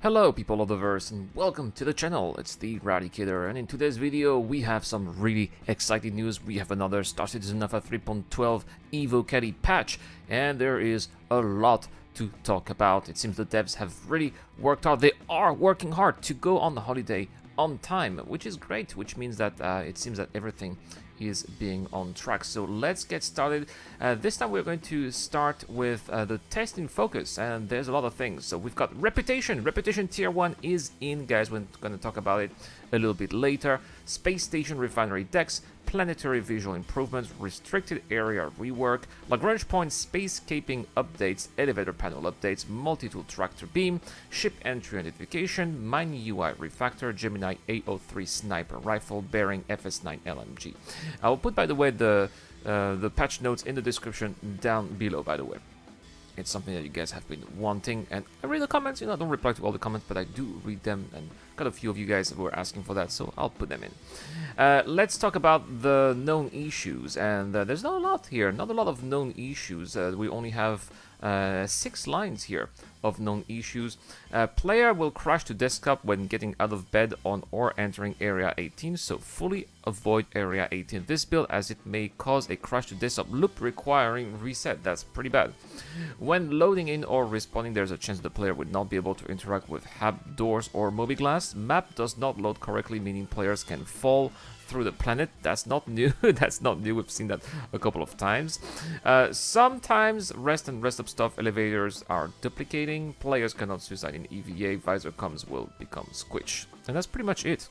Hello people of the verse and welcome to the channel, it's the Eradicator, and in today's video we have some really exciting news. We have another Star Citizen Alpha 3.12 EVO Caddy patch, and there is a lot to talk about. It seems the devs have really worked hard. They are working hard to go on the holiday on time, which is great, which means that it seems that everything is being on track. So let's get started. This time we're going to start with the testing focus, and there's a lot of things. So we've got reputation tier 1 is in, guys. We're going to talk about it a little bit later. Space station refinery decks, planetary visual improvements, restricted area rework, Lagrange point spacescaping updates, elevator panel updates, multi-tool tractor beam, ship entry identification, mine UI refactor, Gemini A03 sniper rifle, bearing FS9 LMG. I will put, by the way, the patch notes in the description down below, by the way. It's something that you guys have been wanting, and I read the comments. I don't reply to all the comments, but I do read them, and got a few of you guys who were asking for that, so I'll put them in. Let's talk about the known issues, and there's not a lot here, not a lot of known issues. We only have 6 lines here of known issues. Player will crash to desktop when getting out of bed on or entering area 18, so fully avoid area 18 this build, as it may cause a crash to desktop loop requiring reset. That's pretty bad. When loading in or respawning, there's a chance the player would not be able to interact with hab doors or mobiGlass. Map does not load correctly, meaning players can fall through the planet. That's not new. That's not new. We've seen that a couple of times. Sometimes rest and rest up stuff elevators are duplicating. Players cannot suicide in EVA. Visor comms will become squitch. And that's pretty much it.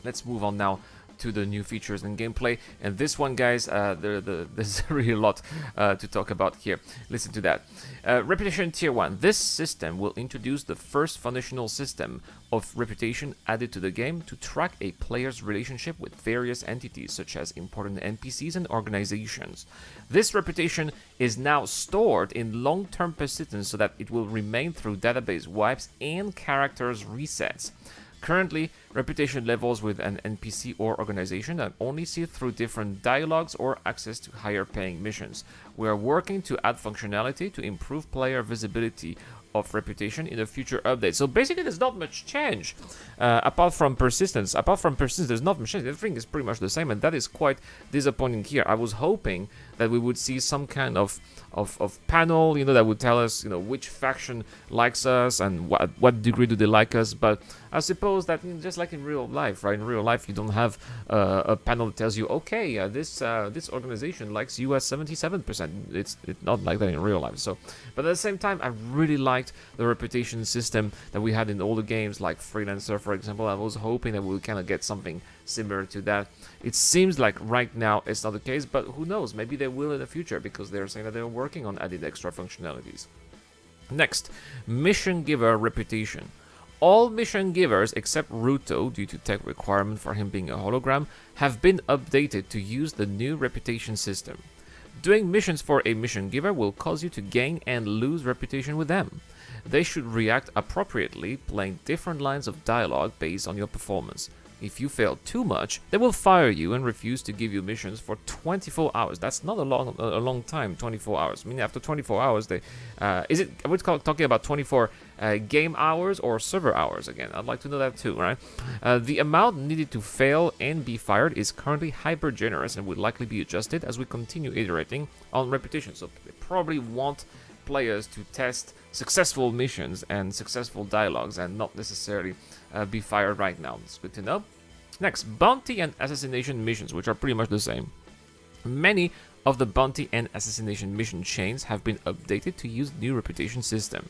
Let's move on now to the new features and gameplay, and this one, guys, there's really a lot to talk about here. Listen to that. Reputation tier 1. This system will introduce the first foundational system of reputation added to the game to track a player's relationship with various entities such as important NPCs and organizations. This reputation is now stored in long-term persistence so that it will remain through database wipes and characters resets. Currently, reputation levels with an NPC or organization are only seen through different dialogues or access to higher paying missions. We are working to add functionality to improve player visibility of reputation in a future update. So basically there's not much change apart from persistence. There's not much change. Everything is pretty much the same, and that is quite disappointing here. I was hoping that we would see some kind of panel, that would tell us, which faction likes us and what degree do they like us. But I suppose that just like in real life, right? In real life, you don't have a panel that tells you, okay, this organization likes you at 77%. It's not like that in real life. So, but at the same time, I really liked the reputation system that we had in older games like Freelancer, for example. I was hoping that we would kind of get something similar to that. It seems like right now it's not the case, but who knows? Maybe they will in the future, because they're saying that they're working on adding extra functionalities. Next, mission giver reputation. All mission givers except Ruto, due to tech requirement for him being a hologram, have been updated to use the new reputation system. Doing missions for a mission giver will cause you to gain and lose reputation with them. They should react appropriately, playing different lines of dialogue based on your performance. If you fail too much, they will fire you and refuse to give you missions for 24 hours. That's not a long time, 24 hours. I mean, after 24 hours, are we talking about 24 game hours or server hours again? I'd like to know that too, right? The amount needed to fail and be fired is currently hyper generous and will likely be adjusted as we continue iterating on reputation. So they probably want players to test successful missions and successful dialogues and not necessarily be fired right now. It's good to know. Next, bounty and assassination missions, which are pretty much the same. Many of the bounty and assassination mission chains have been updated to use new reputation system.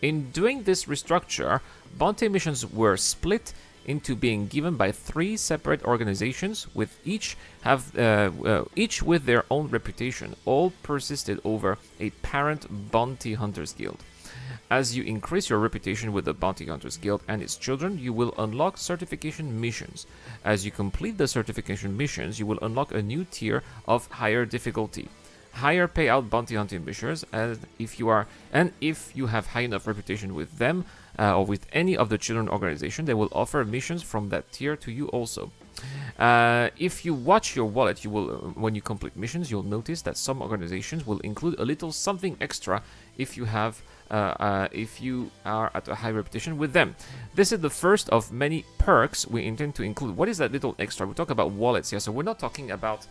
In doing this restructure, bounty missions were split into being given by 3 separate organizations, with each with their own reputation, all persisted over a parent bounty hunters guild. As you increase your reputation with the Bounty Hunters Guild and its children, you will unlock certification missions. As you complete the certification missions, you will unlock a new tier of higher difficulty. Higher payout bounty hunting missions, and if you have high enough reputation with them or with any of the children organization, they will offer missions from that tier to you also. If you watch your wallet, you will, when you complete missions, you'll notice that some organizations will include a little something extra if you have if you are at a high reputation with them. This is the first of many perks we intend to include. What is that little extra? We talk about wallets here, so we're not talking about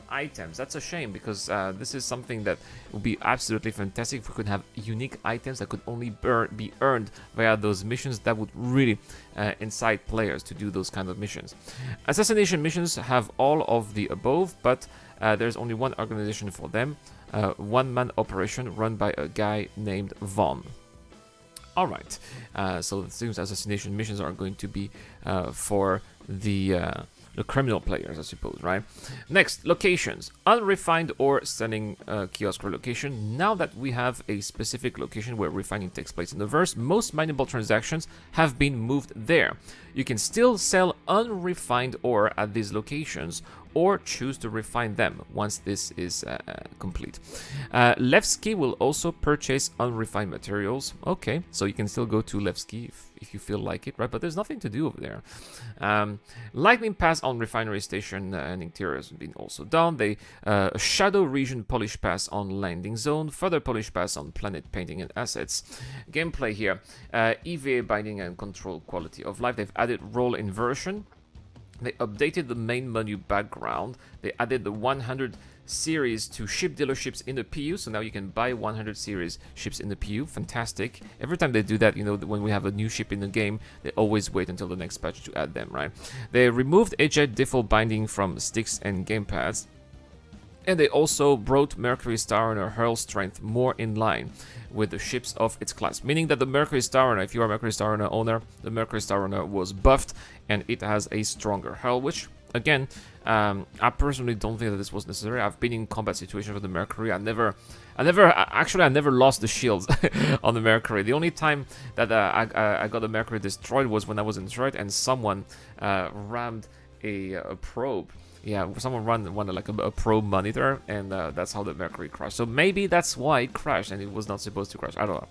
items. That's a shame, because this is something that would be absolutely fantastic if we could have unique items that could only be earned via those missions. That would really incite players to do those kind of missions. Assassination missions have all of the above, but there's only one organization for them, one-man operation run by a guy named Vaughn. Alright, so it seems assassination missions are going to be for the criminal players, I suppose, right? Next, locations. Unrefined or selling kiosk relocation. Now that we have a specific location where refining takes place in the verse, most mineable transactions have been moved there. You can still sell unrefined ore at these locations, or choose to refine them once this is complete. Levski will also purchase unrefined materials. Okay, so you can still go to Levski if you feel like it, right? But there's nothing to do over there. Lightning Pass on Refinery Station and interior has been also done. They Shadow Region Polish Pass on Landing Zone, further Polish Pass on Planet Painting and Assets. Gameplay here, EVA binding and control quality of life. They've added role inversion. They updated the main menu background. They added the 100 series to ship dealerships in the PU, so now you can buy 100 series ships in the PU. Fantastic. Every time they do that, you know, when we have a new ship in the game, they always wait until the next patch to add them, right? They removed Eject default binding from sticks and gamepads. And they also brought Mercury Star Runner hull strength more in line with the ships of its class, meaning that the Mercury Star Runner, if you are a Mercury Star Runner owner, the Mercury Star Runner was buffed and it has a stronger hull, which again, I personally don't think that this was necessary. I've been in combat situations with the Mercury. I never lost the shields on the Mercury. The only time that I got the Mercury destroyed was when I was in Detroit and someone rammed a probe. Yeah, someone wanted like a probe monitor, and that's how the Mercury crashed. So maybe that's why it crashed, and it was not supposed to crash. I don't know.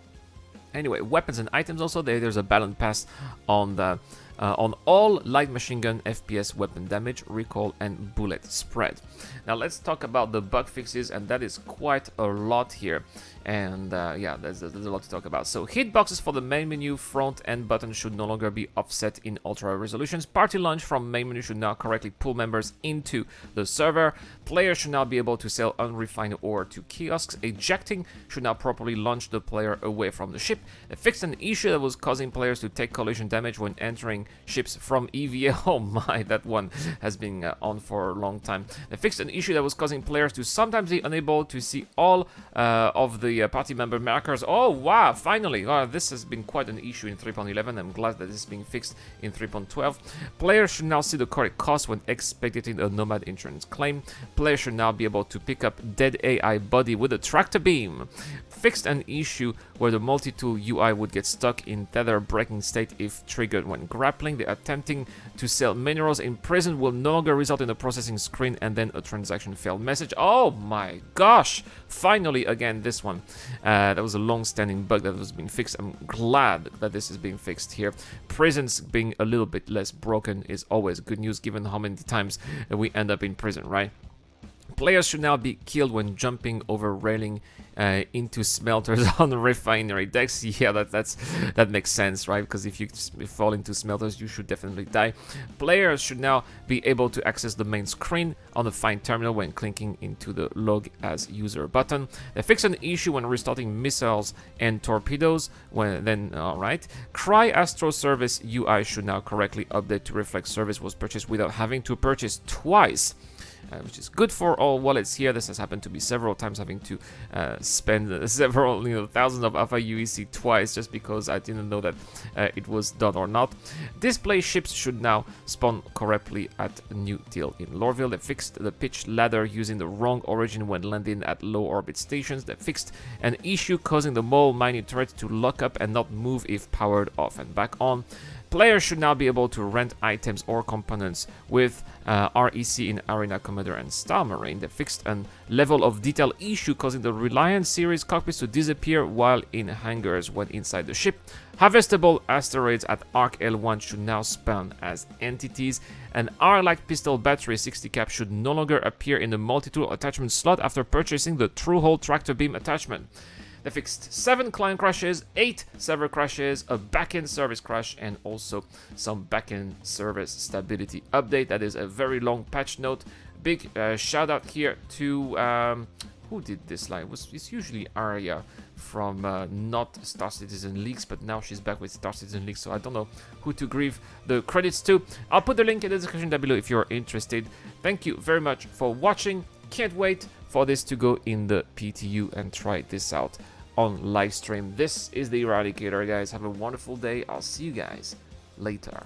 Anyway, weapons and items also. There's a balance pass on the on all light machine gun, FPS, weapon damage, recoil, and bullet spread. Now let's talk about the bug fixes, and that is quite a lot here. And yeah, there's a lot to talk about. So hitboxes for the main menu front end button should no longer be offset in ultra resolutions. Party launch from main menu should now correctly pull members into the server. Players should now be able to sell unrefined ore to kiosks. Ejecting should now properly launch the player away from the ship. They fixed an issue that was causing players to take collision damage when entering ships from EVO. Oh my, that one has been on for a long time. They fixed an issue that was causing players to sometimes be unable to see all of the party member markers. Oh wow, finally. This has been quite an issue in 3.11. I'm glad that this is being fixed in 3.12. Players should now see the correct cost when expediting a Nomad insurance claim. Players should now be able to pick up dead AI body with a tractor beam. Fixed an issue where the multi-tool UI would get stuck in tether breaking state if triggered when grappling. The attempting to sell minerals in prison will no longer result in a processing screen and then a transaction failed message. Oh my gosh! Finally, again, this one. That was a long-standing bug that was being fixed. I'm glad that this is being fixed here. Prisons being a little bit less broken is always good news, given how many times we end up in prison, right? Players should now be killed when jumping over railing into smelters on the refinery decks. Yeah, that makes sense, right? Because if you fall into smelters, you should definitely die. Players should now be able to access the main screen on the Find terminal when clicking into the Log as User button. They fix an issue when restarting missiles and torpedoes. Alright. Cry Astro Service UI should now correctly update to reflect service was purchased without having to purchase twice. Which is good for all wallets here. This has happened to me several times, having to spend several thousands of Alpha UEC twice just because I didn't know that it was done or not. Display ships should now spawn correctly at New Deal in Lorville. They fixed the pitch ladder using the wrong origin when landing at low orbit stations. They fixed an issue causing the mole mining turret to lock up and not move if powered off and back on. Players should now be able to rent items or components with REC in Arena Commander and Star Marine. They fixed a level of detail issue causing the Reliance series cockpits to disappear while in hangars when inside the ship. Harvestable asteroids at Arc L1 should now spawn as entities. An R-like pistol battery 60 cap should no longer appear in the multi-tool attachment slot after purchasing the True Hole tractor beam attachment. They fixed 7 client crashes, 8 server crashes, a backend service crash, and also some backend service stability update. That is a very long patch note. Big shout out here to who did this line? It's usually Arya from not Star Citizen Leaks, but now she's back with Star Citizen Leaks, so I don't know who to give the credits to. I'll put the link in the description down below if you're interested. Thank you very much for watching. Can't wait for this to go in the PTU and try this out on live stream. This is the Eradicator, guys. Have a wonderful day. I'll see you guys later.